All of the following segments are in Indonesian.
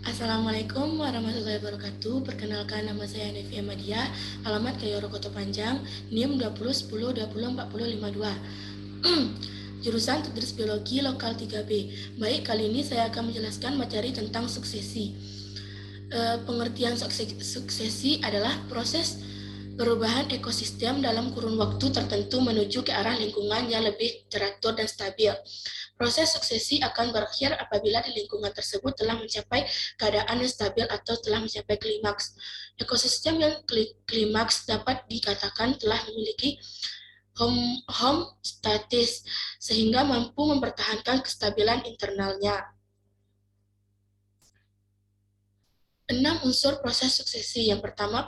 Assalamualaikum warahmatullahi wabarakatuh. Perkenalkan, nama saya Nevi Amadia, alamat Kayoro Koto Panjang, NIM 2010204052. Jurusan Turis Biologi Lokal 3B. Baik, kali ini saya akan menjelaskan materi tentang suksesi. Pengertian suksesi adalah proses perubahan ekosistem dalam kurun waktu tertentu menuju ke arah lingkungan yang lebih teratur dan stabil. Proses suksesi akan berakhir apabila di lingkungan tersebut telah mencapai keadaan yang stabil atau telah mencapai klimaks. Ekosistem yang klimaks dapat dikatakan telah memiliki homeostatis sehingga mampu mempertahankan kestabilan internalnya. 6 unsur proses suksesi. Yang pertama,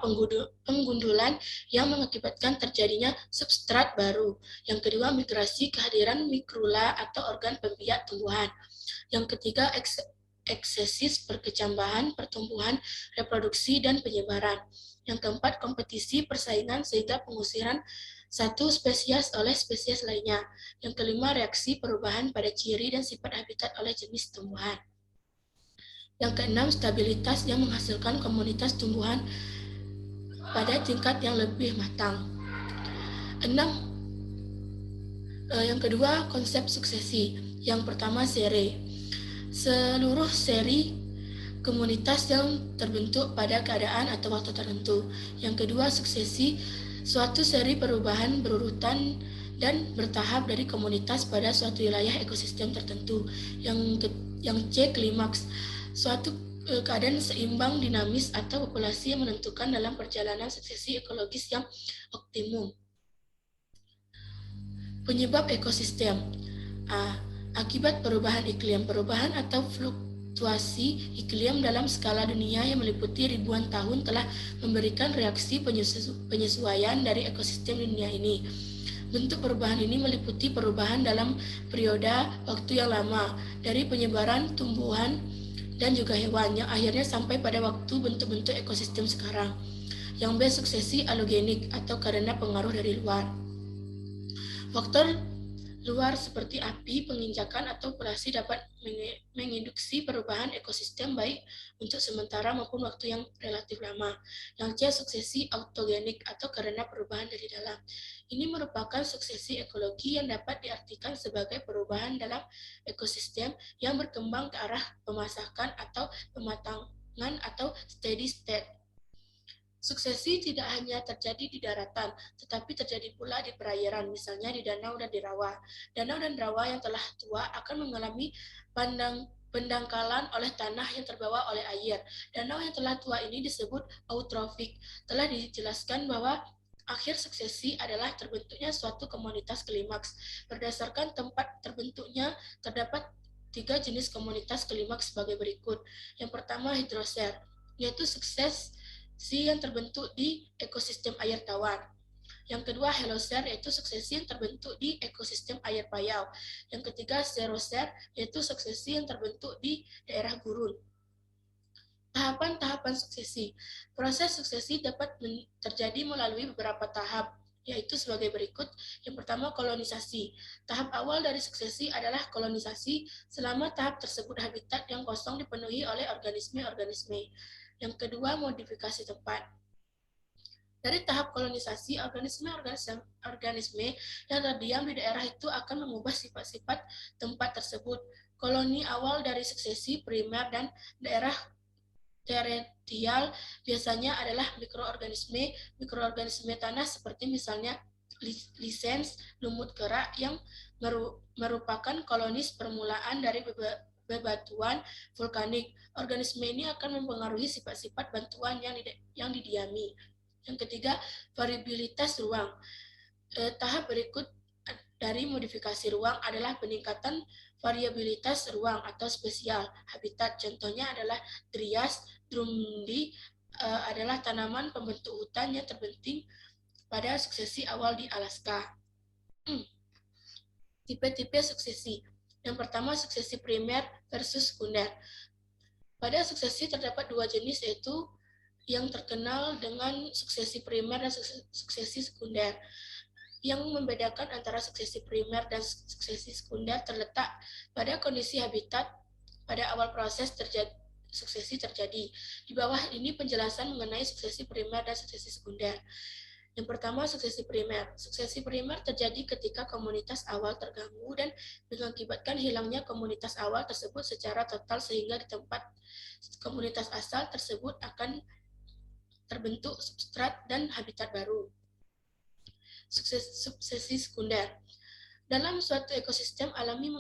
penggundulan yang mengakibatkan terjadinya substrat baru. Yang kedua, migrasi, kehadiran mikrula atau organ pembiak tumbuhan. Yang ketiga, eksesis, perkecambahan, pertumbuhan, reproduksi, dan penyebaran. Yang keempat, kompetisi, persaingan sehingga pengusiran satu spesies oleh spesies lainnya. Yang kelima, reaksi perubahan pada ciri dan sifat habitat oleh jenis tumbuhan. Yang keenam, stabilitas yang menghasilkan komunitas tumbuhan pada tingkat yang lebih matang. Yang kedua, konsep suksesi. Yang pertama, sere. Seluruh seri komunitas yang terbentuk pada keadaan atau waktu tertentu. Yang kedua, suksesi. Suatu seri perubahan berurutan dan bertahap dari komunitas pada suatu wilayah ekosistem tertentu. Yang C, klimaks. Suatu keadaan seimbang, dinamis, atau populasi yang menentukan dalam perjalanan suksesi ekologis yang optimum. Penyebab ekosistem. A. Akibat perubahan iklim. Perubahan atau fluktuasi iklim dalam skala dunia yang meliputi ribuan tahun telah memberikan reaksi penyesuaian dari ekosistem dunia ini. Bentuk perubahan ini meliputi perubahan dalam periode waktu yang lama, dari penyebaran tumbuhan dan juga hewan, yang akhirnya sampai pada waktu bentuk-bentuk ekosistem sekarang. Yang B, suksesi alogenik atau karena pengaruh dari luar. Faktor luar seperti api, penginjakan, atau populasi dapat menginduksi perubahan ekosistem baik untuk sementara maupun waktu yang relatif lama. Yang C, suksesi autogenik atau karena perubahan dari dalam. Ini merupakan suksesi ekologi yang dapat diartikan sebagai perubahan dalam ekosistem yang berkembang ke arah pemasakan atau pematangan atau steady state. Suksesi tidak hanya terjadi di daratan, tetapi terjadi pula di perairan, misalnya di danau dan di rawa. Danau dan rawa yang telah tua akan mengalami pendangkalan oleh tanah yang terbawa oleh air. Danau yang telah tua ini disebut eutrofik. Telah dijelaskan bahwa akhir suksesi adalah terbentuknya suatu komunitas klimaks. Berdasarkan tempat terbentuknya, terdapat 3 jenis komunitas klimaks sebagai berikut. Yang pertama, hidrosfer, yaitu sukses yang terbentuk di ekosistem air tawar. Yang kedua, helosfer, yaitu suksesi yang terbentuk di ekosistem air payau. Yang ketiga, xerosfer, yaitu suksesi yang terbentuk di daerah gurun. Tahapan-tahapan suksesi. Proses suksesi dapat terjadi melalui beberapa tahap, yaitu sebagai berikut. Yang pertama, kolonisasi. Tahap awal dari suksesi adalah kolonisasi. Selama tahap tersebut habitat yang kosong dipenuhi oleh organisme-organisme. Yang kedua, modifikasi tempat. Dari tahap kolonisasi, organisme yang terdiam di daerah itu akan mengubah sifat-sifat tempat tersebut. Koloni awal dari suksesi primer dan daerah terrestrial biasanya adalah mikroorganisme tanah seperti misalnya lisens, lumut kerak yang merupakan kolonis permulaan dari bebatuan vulkanik. Organisme ini akan mempengaruhi sifat-sifat bantuan yang didiami. Yang ketiga, variabilitas ruang. Tahap berikut dari modifikasi ruang adalah peningkatan variabilitas ruang atau spesial habitat. Contohnya adalah Dryas drummondii adalah tanaman pembentuk hutan yang terpenting pada suksesi awal di Alaska. Tipe-tipe suksesi. Yang pertama, suksesi primer versus sekunder. Pada suksesi terdapat 2 jenis, yaitu yang terkenal dengan suksesi primer dan suksesi sekunder. Yang membedakan antara suksesi primer dan suksesi sekunder terletak pada kondisi habitat pada awal proses suksesi terjadi. Di bawah ini penjelasan mengenai suksesi primer dan suksesi sekunder. Yang pertama, suksesi primer. Suksesi primer terjadi ketika komunitas awal terganggu dan mengakibatkan hilangnya komunitas awal tersebut secara total sehingga di tempat komunitas asal tersebut akan terbentuk substrat dan habitat baru. Suksesi sekunder. Dalam suatu ekosistem alami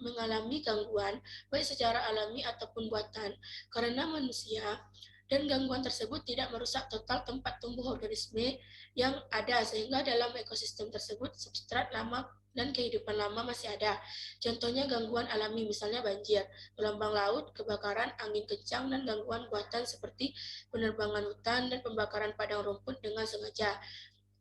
mengalami gangguan, baik secara alami ataupun buatan, karena manusia, dan gangguan tersebut tidak merusak total tempat tumbuh organisme yang ada, sehingga dalam ekosistem tersebut substrat lama dan kehidupan lama masih ada. Contohnya gangguan alami, misalnya banjir, gelombang laut, kebakaran, angin kencang, dan gangguan buatan seperti penerbangan hutan dan pembakaran padang rumput dengan sengaja.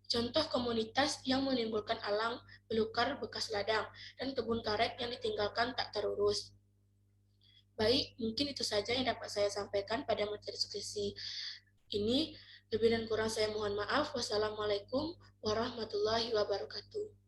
Contoh komunitas yang menimbulkan alang belukar bekas ladang dan kebun karet yang ditinggalkan tak terurus. Baik, mungkin itu saja yang dapat saya sampaikan pada materi suksesi ini. Lebih dan kurang saya mohon maaf. Wassalamualaikum warahmatullahi wabarakatuh.